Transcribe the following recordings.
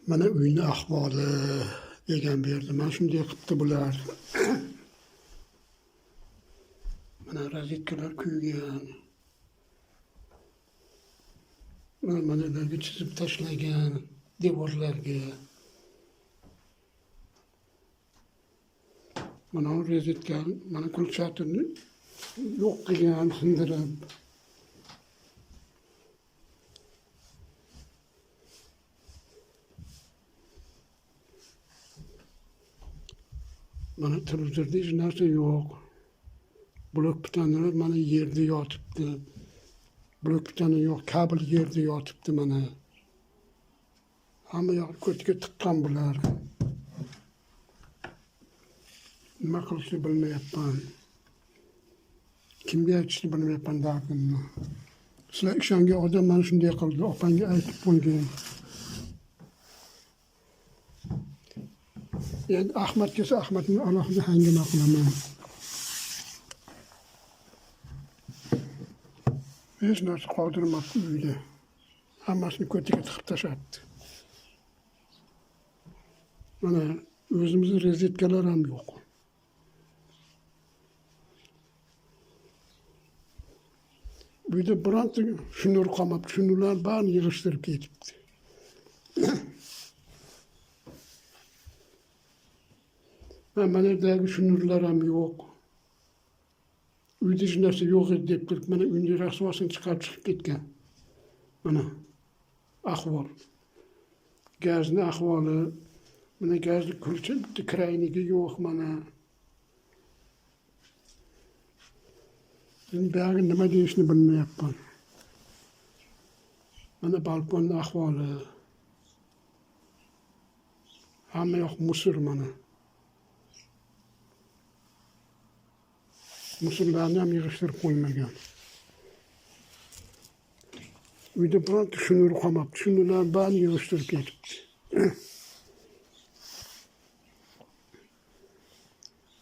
Mana uyni ahvoli degan berdi. Mana shunday qilibdi bular. Mana rozetkalar kuygan. Mana ularga chizib tashlagan devorlarga. Mana rozetka, mana kulchatirni yo'q qilgan, sindirib. Mana televizorda hech narsa yo'q. Blok pitanalar mana yerda yotibdi. Blok pitana yo'q, kabel yerda yotibdi mana. Hamma yoq ko'tga tiqqan bular. Nima qilishni bilmayapman. Kimga aytishni bilmayapman dardimni. Sizlar ishongan odam mana shunday qildi, opangga aytib qo'ygan. Endi Ahmad kelsa, Ahmadni alohida hangama qilaman. Hech narsa qoldirmabdi uyda. Hammasini ko'tiga tiqib tashlabdi. Mana o'zimizning rozetkalar ham yo'q. Uyda bironta shnur qolmabdi. Shnurlar barini yig'ishtirib ketibdi. Mana yerdagi shnurlar ham yo'q. Uyda hech narsa yo'q edi deb turib, mana uyni rasvosini chiqarib chiqib ketgan. Mana ahvol. Gazni ahvoli, mana gazni kulcha bitta kraynigi yo'q mana. Endi bari nima deyishni bilmayapman. Mana balkonning ahvoli. Hamma yoq musor mana. Musullarni ham yig'ishtirib qo'ymagan. Uyda bironta shnur qolmabdi. Shnurlar barini yig'ishtirib ketibdi.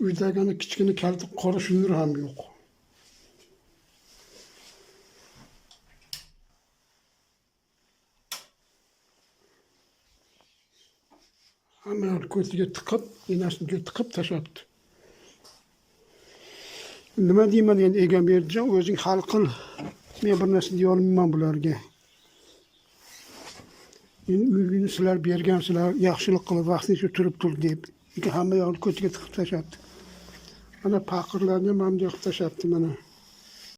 Uydagi kichkina kalta qora shnur ham yo'q. Hamma ko'tiga tiqib, enasiga tiqib tashlabdi. Nima deyman endi Egamberdijon, o'zing hal qil. Men bir narsa deya olmayman bularga. Endi uyni sizlar bergansizlar, yaxshilik qilib vaqtincha turib tur deb. Hamma yoqni ko'tiga tiqib tashlabdi. Mana paqirlarni ham bunday qilib tashlabdi mana.